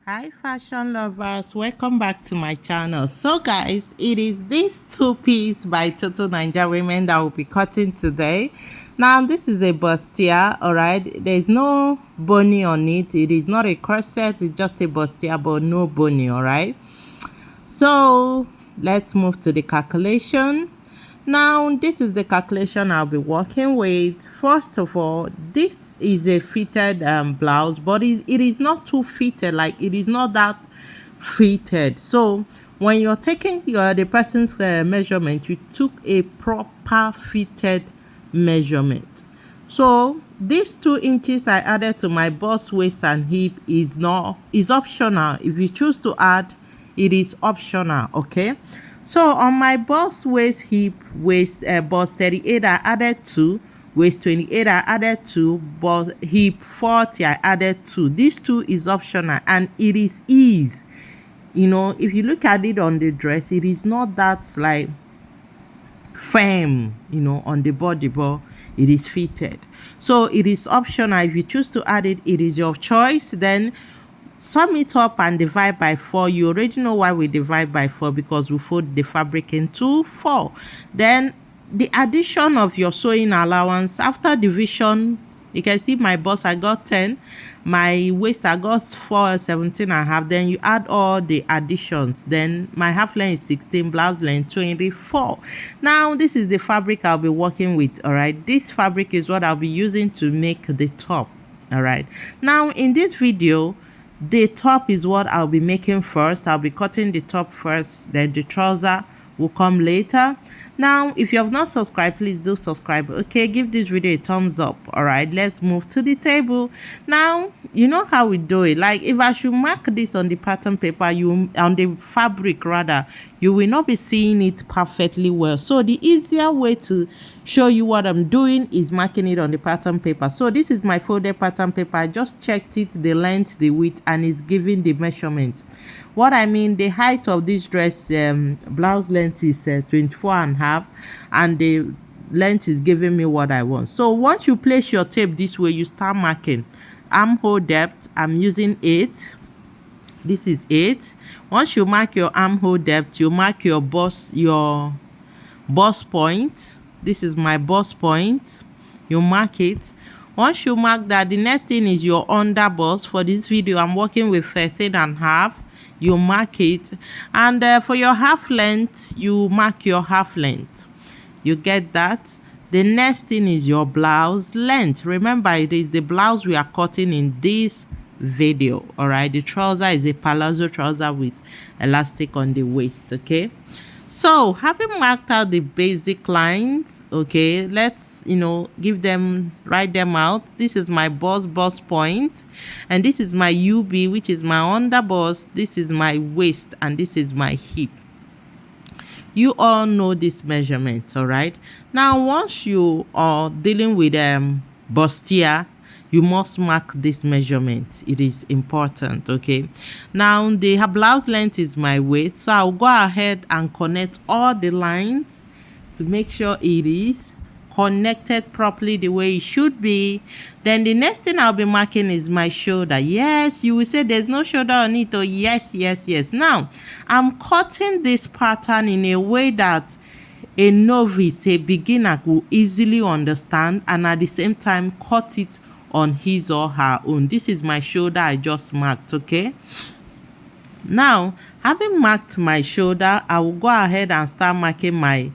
Hi fashion lovers, welcome back to my channel. So guys, it is this two-piece by Total Ninja Women that will be cutting today. Now this is a bustier, all right. There's no bony on it. It is not a corset, it's just a bustier but no bony, all right. So let's move to the calculation. Now this is the calculation I'll be working with. First of all, this is a fitted blouse, but it is not too fitted, like it is not that fitted. So when you're taking the person's measurement, you took a proper fitted measurement. So these 2 inches I added to my bust, waist and hip is optional. If you choose to add, it is optional. Okay, so on my bust, waist, hip, waist, bust 38 I added 2, waist 28 I added 2, bust hip 40 I added 2. This 2 is optional and it is ease. You know, if you look at it on the dress, it is not that like firm, you know, on the body, but it is fitted. So it is optional. If you choose to add it, it is your choice. Then sum it up and divide by 4. You already know why we divide by 4, because we fold the fabric into 4. Then the addition of your sewing allowance after division, you can see my bust I got 10, my waist I got 17 and a half. Then you add all the additions. Then my half length is 16, blouse length 24. Now this is the fabric I'll be working with. All right, this fabric is what I'll be using to make the top. All right, now in this video, the top is what I'll be making first. I'll be cutting the top first, then the trouser will come later. Now if you have not subscribed, please do subscribe. Okay, give this video a thumbs up. All right, let's move to the table. Now you know how we do it. Like if I should mark this on the pattern paper, on the fabric rather, you will not be seeing it perfectly well. So the easier way to show you what I'm doing is marking it on the pattern paper. So this is my folded pattern paper. I just checked it, the length, the width, and it's giving the measurement. What I mean, the height of this dress, blouse length is 24 and a half, and the length is giving me what I want. So once you place your tape this way, you start marking. Armhole depth, I'm using 8. This is 8. Once you mark your armhole depth, you mark your bust point. This is my bust point. You mark it. Once you mark that, the next thing is your under bust. For this video, I'm working with 13 and a half. You mark it, and for your half length, you mark your half length. You get that? The next thing is your blouse length. Remember, it is the blouse we are cutting in this video. All right, the trouser is a palazzo trouser with elastic on the waist. Okay, so having marked out the basic lines, okay, let's write them out. This is my bust point, and this is my UB, which is my under bust. This is my waist, and this is my hip. You all know this measurement. All right, now once you are dealing with bustier, you must mark this measurement. It is important. Okay, now the blouse length is my waist, so I'll go ahead and connect all the lines to make sure it is connected properly the way it should be. Then the next thing I'll be marking is my shoulder. Yes, you will say there's no shoulder on it. Oh yes. Now I'm cutting this pattern in a way that a novice, a beginner, will easily understand, and at the same time cut it on his or her own. This is my shoulder I just marked. Okay, now having marked my shoulder, I will go ahead and start marking my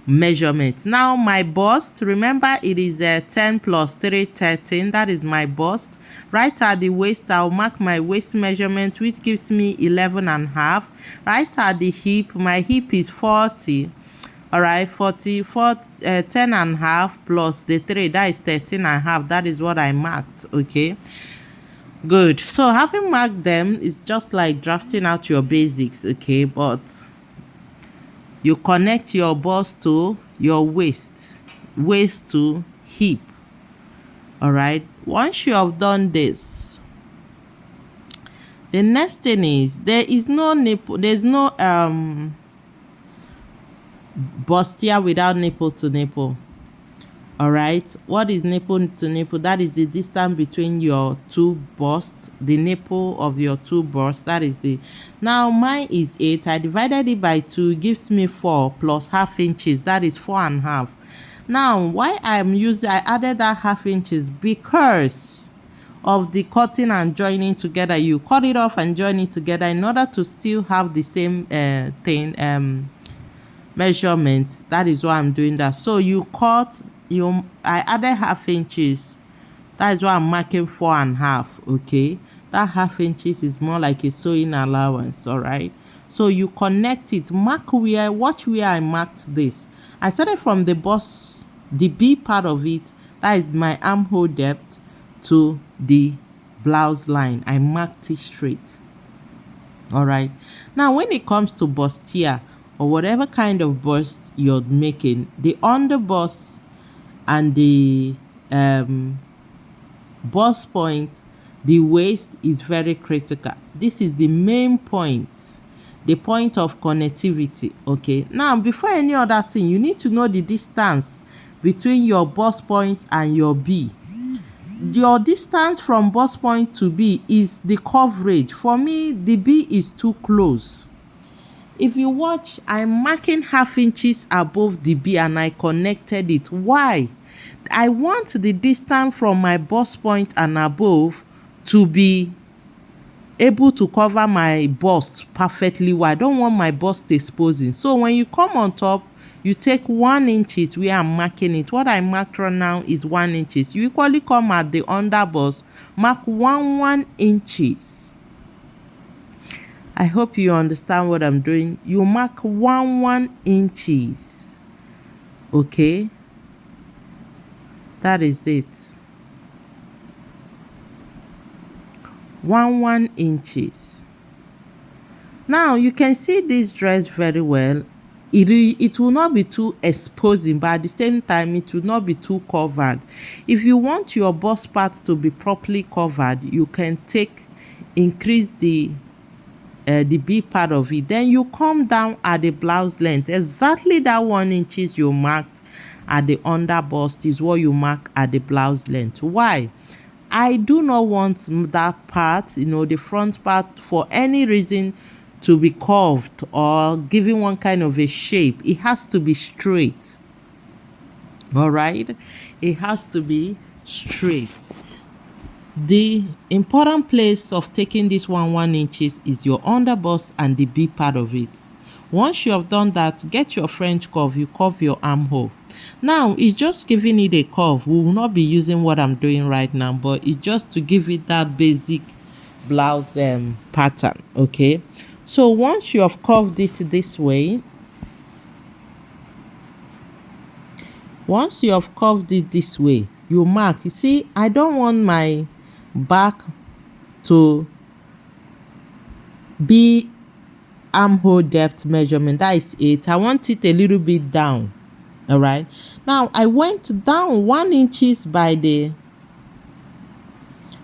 measurements. Now my bust, remember it is 10 plus 3, 13. That is my bust. Right at the waist, I'll mark my waist measurement, which gives me 11 and a half. Right at the hip, my hip is 40. All right, 44, 10 and a half plus the 3, that is 13 and a half. That is what I marked. Okay, good. So having marked them is just like drafting out your basics. Okay, but you connect your bust to your waist to hip. All right, once you have done this, the next thing is there is no nipple, there's no bustier without nipple to nipple. All right, what is nipple to nipple? That is the distance between your two busts, the nipple of your two busts. That is the, now mine is 8. I divided it by 2, gives me 4 plus half inches. That is 4.5. Now why I added that half inches, because of the cutting and joining together. You cut it off and join it together in order to still have the same measurement. That is why I'm doing that. So I added half inches. That is why I'm marking 4.5. Okay, that half inches is more like a sewing allowance. All right, so you connect it, mark where, watch where I marked this. I started from the bust, the B part of it, that is my armhole depth, to the blouse line. I marked it straight. All right, now when it comes to bustier or whatever kind of bust you're making, the under bust and the bust point, the waist is very critical. This is the main point, the point of connectivity. Okay, now before any other thing, you need to know the distance between your bust point and your B. Your distance from bust point to B is the coverage. For me, the B is too close. If you watch, I'm marking half inches above the B and I connected it. Why? I want the distance from my bust point and above to be able to cover my bust perfectly well. I don't want my bust exposing. So when you come on top, you take 1 inches where I'm marking it. What I marked right now is 1 inches. You equally come at the under bust, mark 1 inches. I hope you understand what I'm doing. You mark 1 inches. Okay, that is it. 1 inches. Now you can see this dress very well. It will not be too exposing, but at the same time it will not be too covered. If you want your bust part to be properly covered, you can increase the B part of it. Then you come down at the blouse length. Exactly that 1 inches you marked at the under bust is what you mark at the blouse length. Why? I do not want that part, the front part, for any reason to be curved or giving one kind of a shape. It has to be straight. All right, it has to be straight. The important place of taking this 1 inches is your under bust and the B part of it. Once you have done that, get your French curve. You curve your armhole. Now it's just giving it a curve. We will not be using what I'm doing right now, but it's just to give it that basic blouse pattern. Okay, so once you have curved it this way, you mark. You see, I don't want my back to be armhole depth measurement. That is 8. I want it a little bit down. All right, now I went down 1 inches by the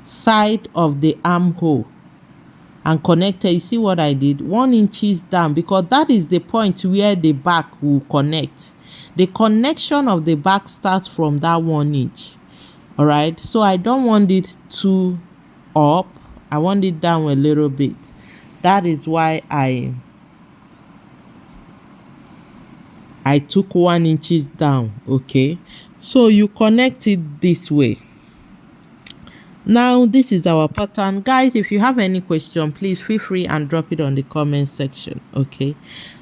side of the armhole and connected. You see what I did? 1 inches down, because that is the point where the back will connect. The connection of the back starts from that 1 inch. All right, so I don't want it too up. I want it down a little bit. That is why I took 1 inches down. Okay, so you connect it this way. Now this is our pattern. Guys, if you have any question, please feel free and drop it on the comment section. Okay,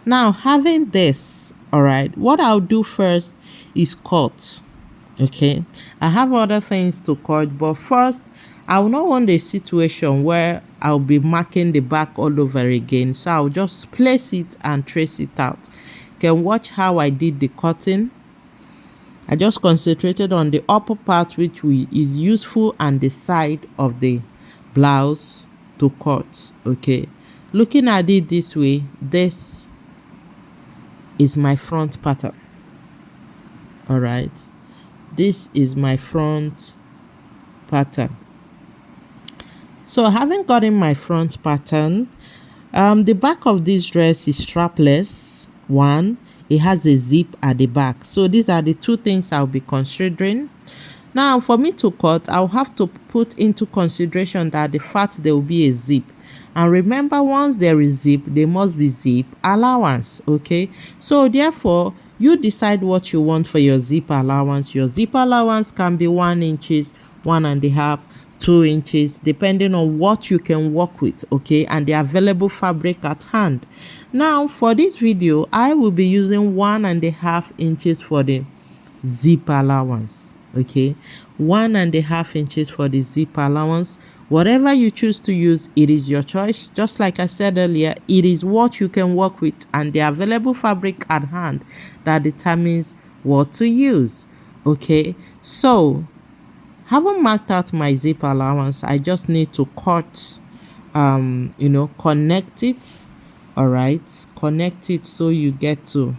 now having this, all right, what I'll do first is cut. Okay, I have other things to cut, but first I will not want a situation where I'll be marking the back all over again, so I'll just place it and trace it out. You can watch how I did the cutting. I just concentrated on the upper part, which is useful, and the side of the blouse to cut. Okay, looking at it this way, this is my front pattern. All right, this is my front pattern. So having gotten my front pattern, the back of this dress is strapless. One, it has a zip at the back. So these are the two things I'll be considering. Now for me to cut, I'll have to put into consideration that the fact there will be a zip. And remember, once there is zip, there must be zip allowance. Okay, so therefore you decide what you want for your zip allowance. Your zip allowance can be 1 inches, 1.5, 2 inches, depending on what you can work with, okay, and the available fabric at hand. Now for this video, I will be using 1.5 inches for the zip allowance. Okay, 1.5 inches for the zip allowance. Whatever you choose to use, it is your choice. Just like I said earlier, it is what you can work with and the available fabric at hand that determines what to use. Okay, so having marked out my zip allowance, I just need to cut, connect it. All right, connect it so you get to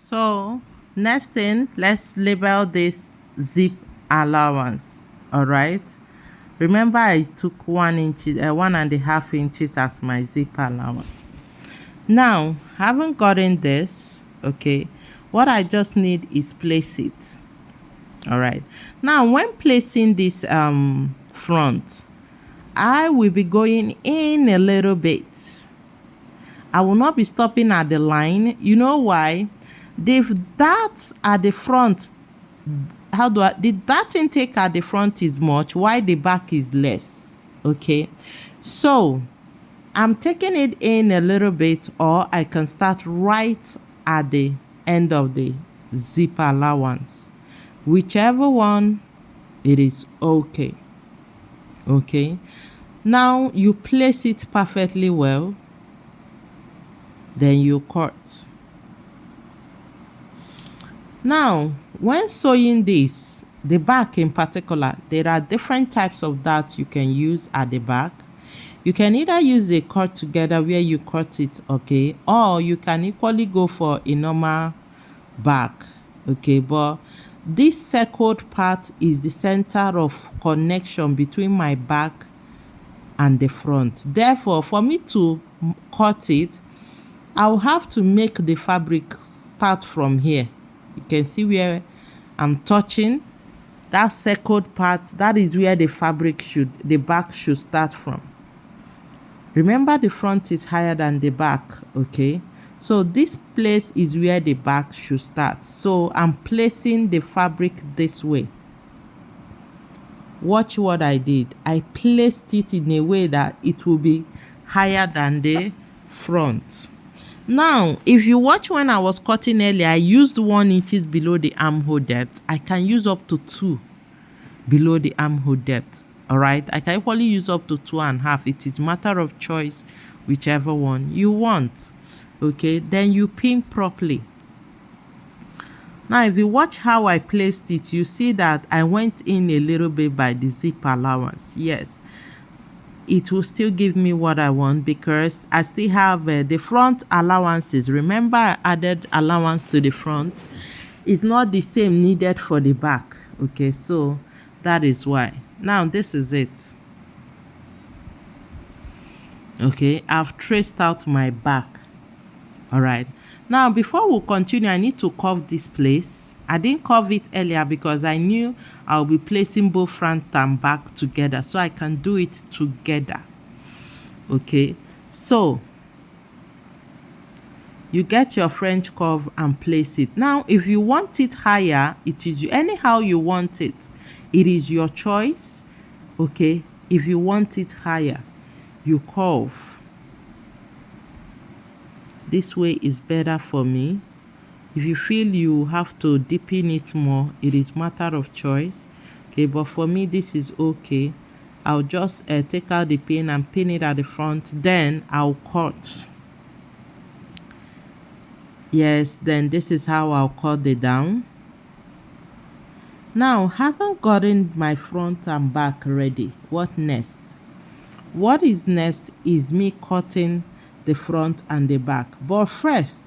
So next thing, let's label this zip allowance. All right, remember I took 1.5 inches as my zip allowance. Now having gotten this, okay, what I just need is place it. All right, now when placing this front, I will be going in a little bit. I will not be stopping at the line. You know why? The dart at the front, the dart intake at the front is much, while the back is less. Okay, so I'm taking it in a little bit, or I can start right at the end of the zip allowance. Whichever one, it is okay. Okay, now you place it perfectly well, then you cut. Now when sewing this, the back in particular, there are different types of darts you can use at the back. You can either use a cut together where you cut it, okay, or you can equally go for a normal back, okay, but this circled part is the center of connection between my back and the front. Therefore, for me to cut it, I'll have to make the fabric start from here. You can see where I'm touching that circled part. That is where the back should start from. Remember, the front is higher than the back, okay? So this place is where the back should start. So I'm placing the fabric this way. Watch what I did. I placed it in a way that it will be higher than the front. Now, if you watch when I was cutting earlier, I used 1 inches below the armhole depth. I can use up to 2 below the armhole depth. All right, I can equally use up to 2.5. It is matter of choice, whichever one you want. Okay, then you pin properly. Now, if you watch how I placed it, you see that I went in a little bit by the zip allowance. Yes, it will still give me what I want because I still have the front allowances. Remember, I added allowance to the front. It's not the same needed for the back. Okay, so that is why. Now this is it. Okay, I've traced out my back. All right, now before we continue, I need to curve this place. I didn't curve it earlier because I knew I'll be placing both front and back together, so I can do it together. Okay, so you get your French curve and place it. Now if you want it higher, it is anyhow you want it. It is your choice. Okay, if you want it higher, you curve. This way is better for me. If you feel you have to deepen it more, it is matter of choice. Okay, but for me this is okay. I'll just take out the pin and pin it at the front, then I'll cut. Yes, then this is how I'll cut it down. Now, having gotten my front and back ready, what next? What is next is me cutting the front and the back. But first,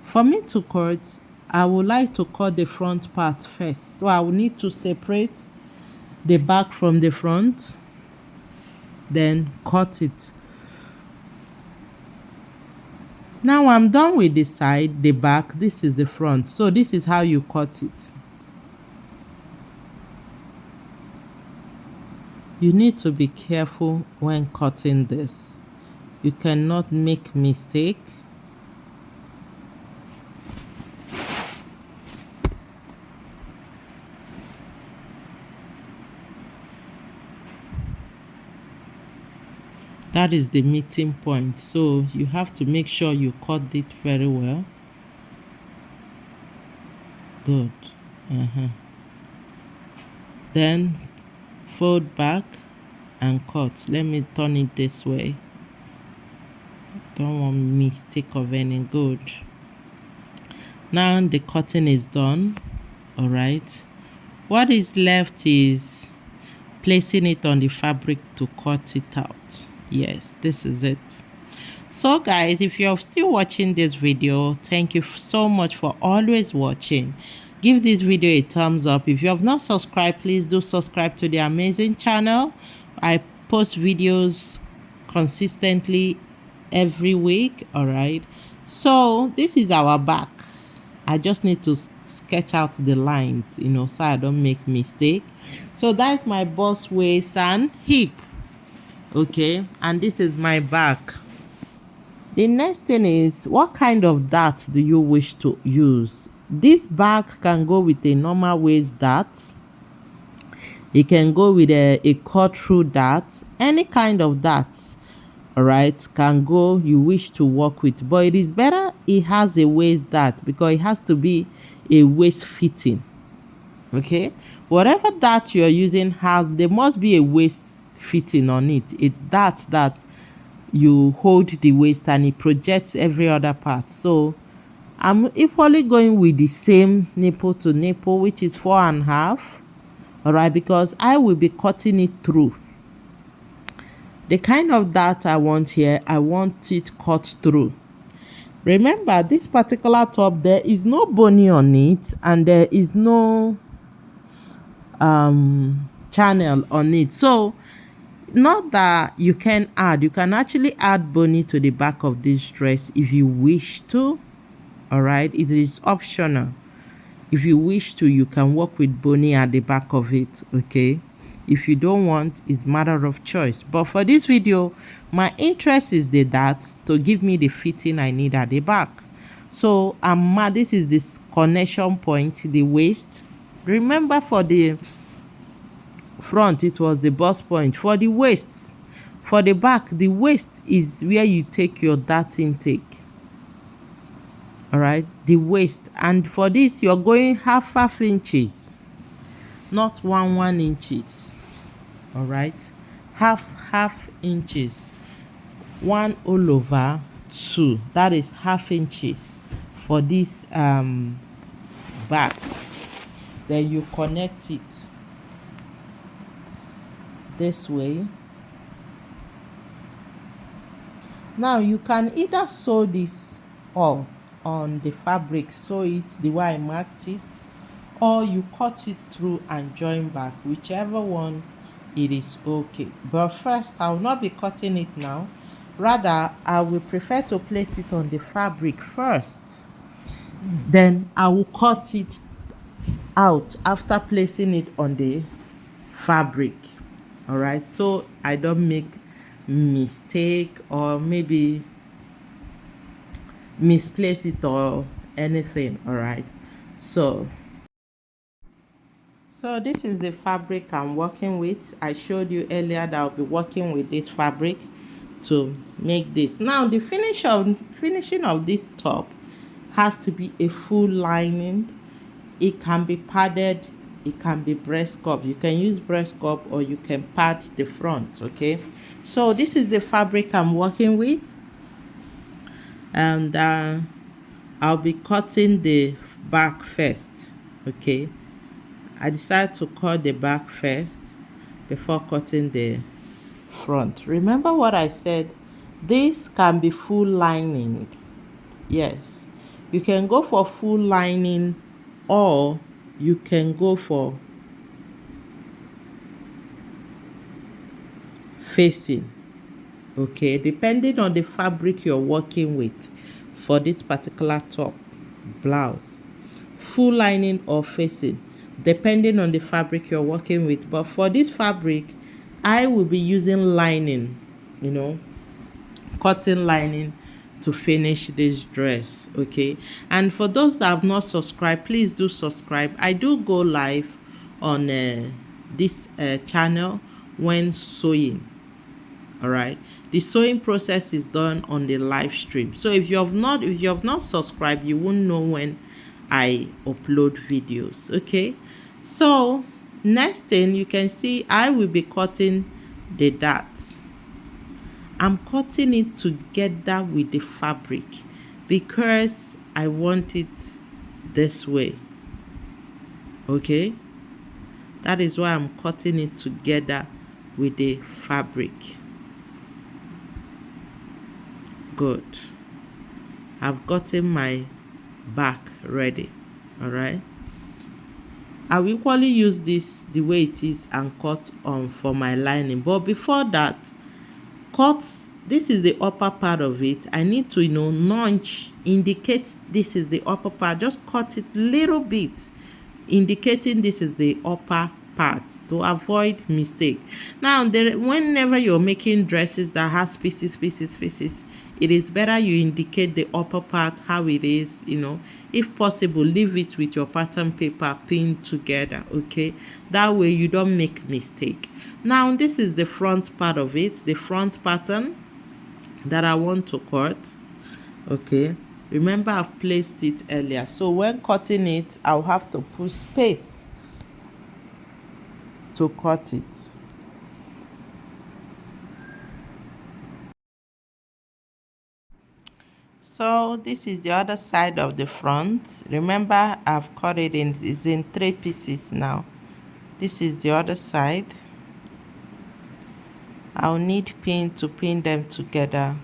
for me to cut, I would like to cut the front part first. So I will need to separate the back from the front. then cut it. Now I'm done with the side, the back. This is the front. So this is how you cut it. You need to be careful when cutting this. You cannot make mistake. That is the meeting point. So you have to make sure you cut it very well. Good. Then fold back and cut. Let me turn it this way. Don't want mistake of any. Good. Now the cutting is done. All right. What is left is placing it on the fabric to cut it out. Yes, this is it. So guys, if you're still watching this video, thank you so much for always watching. Give this video a thumbs up. If you have not subscribed, please do subscribe to the amazing channel. I post videos consistently every week. All right, so this is our back. I just need to sketch out the lines, you know, so I don't make mistake. So that's my bust, waist and hip. Okay, and this is my back. The next thing is, what kind of dart do you wish to use? This bag can go with a normal waist dart. It can go with a cut through dart. Any kind of dart, all right, can go. You wish to work with, but it is better it has a waist dart because it has to be a waist fitting. Okay, whatever dart you're using there must be a waist fitting on it. That you hold the waist and it projects every other part. So I'm equally going with the same nipple to nipple, which is 4.5. All right, because I will be cutting it through. The kind of dart I want here, I want it cut through. Remember, this particular top, there is no bony on it and there is no channel on it. So not that you can actually add bony to the back of this dress if you wish to. All right, it is optional. If you wish to, you can work with bony at the back of it. Okay, if you don't want, it's matter of choice. But for this video, my interest is the dart to give me the fitting I need at the back. So this is this connection point, the waist. Remember, for the front it was the bust point. For the waist, for the back, the waist is where you take your dart intake. All right, the waist. And for this, you're going half inches, not 1 inches. All right, half inches, 1 all over 2, that is half inches for this back. Then you connect it this way. Now you can either sew this all on the fabric, sew it the way I marked it, or you cut it through and join back, whichever one it is okay. But first, I will not be cutting it now. Rather, I will prefer to place it on the fabric first. Then I will cut it out after placing it on the fabric. All right, so I don't make mistake or maybe misplace it or anything. All right, so this is the fabric I'm working with. I showed you earlier that I'll be working with this fabric to make this. Now the finishing of this top has to be a full lining. It can be padded, it can be breast cup. You can use breast cup or you can pad the front. Okay, so this is the fabric I'm working with, and I'll be cutting the back first. Okay, I decided to cut the back first before cutting the front. Remember what I said, this can be full lining. Yes, you can go for full lining or you can go for facing. Okay, depending on the fabric you're working with for this particular top, blouse, full lining or facing, depending on the fabric you're working with. But for this fabric, I will be using lining, cotton lining, to finish this dress. Okay, and for those that have not subscribed, please do subscribe. I do go live on this channel when sewing. All right, the sewing process is done on the live stream. So if you have not subscribed, you won't know when I upload videos. Okay, so next thing, you can see I will be cutting the darts. I'm cutting it together with the fabric because I want it this way. Okay, that is why I'm cutting it together with the fabric. Good. I've gotten my back ready. All right, I will equally use this the way it is and cut on for my lining. But before that, this is the upper part of it. I need to notch, indicate this is the upper part. Just cut it little bit, indicating this is the upper part to avoid mistake. Now whenever you're making dresses that has pieces, it is better you indicate the upper part how it is. If possible, leave it with your pattern paper pinned together. Okay, that way you don't make mistake. Now this is the front part of it, the front pattern that I want to cut. Okay, remember I've placed it earlier, so when cutting it, I'll have to put space to cut it. So this is the other side of the front. Remember I've cut it it's in 3 pieces now. This is the other side. I'll need pin to pin them together.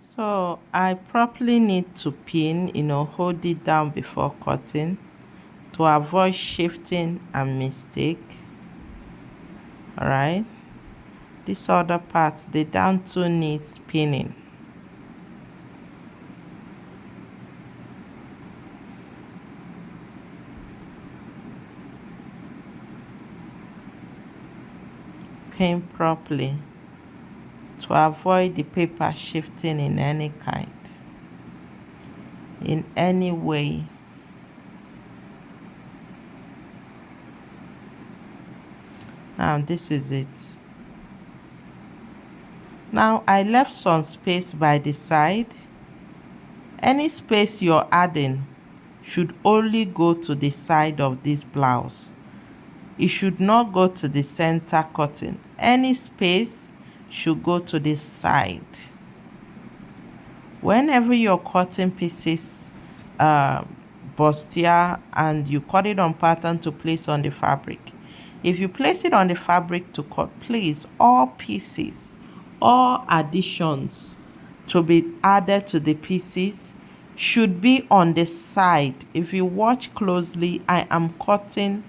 So I properly need to pin, hold it down before cutting to avoid shifting and mistake. All right, this other part, the down two, needs pinning. Pin properly to avoid the paper shifting in any kind, in any way. Now this is it. Now I left some space by the side. Any space you're adding should only go to the side of this blouse. It should not go to the center cutting. Any space should go to the side. Whenever you're cutting pieces, bustier, and you cut it on pattern to place on the fabric, if you place it on the fabric to cut, please, all pieces, all additions to be added to the pieces should be on the side. If you watch closely, I am cutting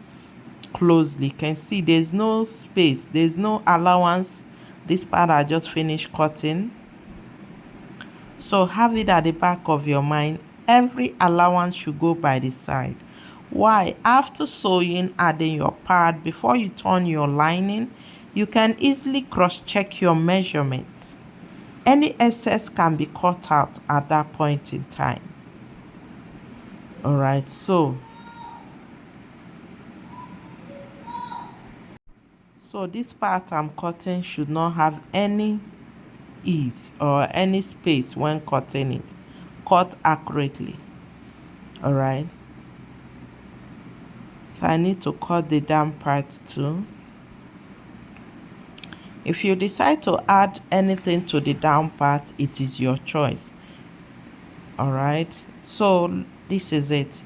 closely. You can see there's no space, there's no allowance. This part I just finished cutting, so have it at the back of your mind. Every allowance should go by the side. Why? After sewing, adding your part, before you turn your lining, you can easily cross-check your measurements. Any excess can be cut out at that point in time. All right, so this part I'm cutting should not have any ease or any space when cutting it. Cut accurately. All right, so I need to cut the down part too. If you decide to add anything to the down part, it is your choice. All right, so this is it.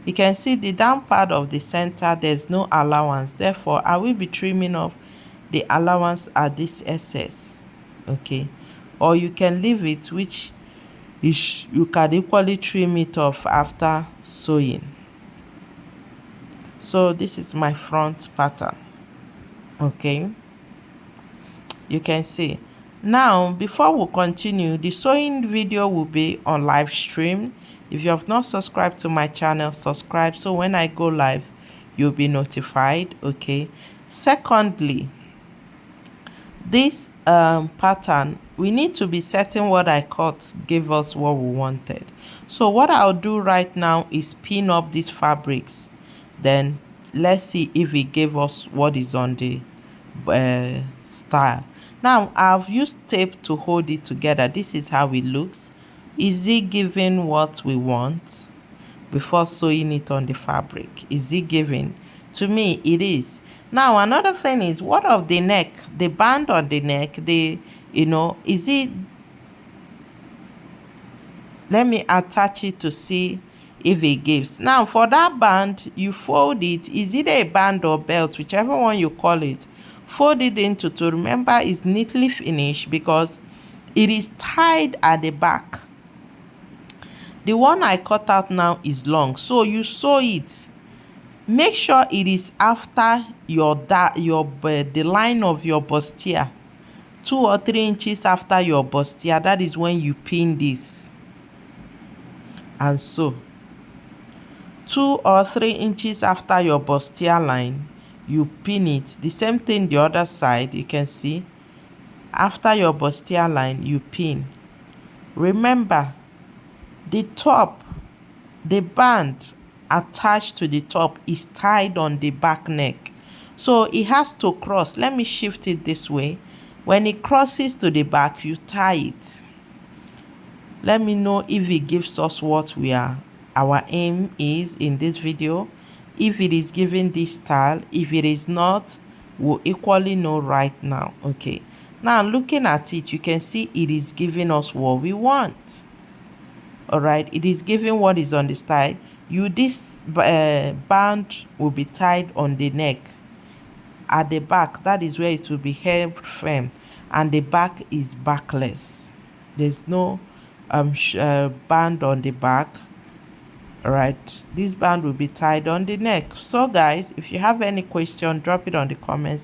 You can see the down part of the center, there's no allowance, therefore I will be trimming off the allowance at this excess. Okay, or you can leave it, which is you can equally trim it off after sewing. So this is my front pattern. Okay, you can see. Now before we continue, the sewing video will be on live stream. If you have not subscribed to my channel, subscribe so when I go live you'll be notified. Okay, secondly, this pattern, we need to be certain what I cut gave us what we wanted. So what I'll do right now is pin up these fabrics, then let's see if it gave us what is on the style. Now I've used tape to hold it together. This is how it looks. Is it giving what we want before sewing it on the fabric? Is it giving? To me it is. Now another thing is, what of the neck, the band on the neck, the is it, let me attach it to see if it gives. Now for that band, you fold it, is it a band or belt, whichever one you call it, fold it into to remember it's neatly finished because it is tied at the back. The one I cut out now is long, so you sew it. Make sure it is after the line of your bustier, 2 or 3 inches after your bustier. That is when you pin this, and so 2 or 3 inches after your bustier line you pin it. The same thing the other side, you can see after your bustier line you pin. Remember, the top, the band attached to the top is tied on the back neck, so it has to cross. Let me shift it this way. When it crosses to the back, you tie it. Let me know if it gives us what our aim is in this video. If it is giving this style, if it is not, we'll equally know right now. Okay, now looking at it, you can see it is giving us what we want. All right, it is giving what is on the style. This band will be tied on the neck at the back. That is where it will be held firm, and the back is backless. There's no band on the back. All right, this band will be tied on the neck. So guys, if you have any question, drop it on the comments.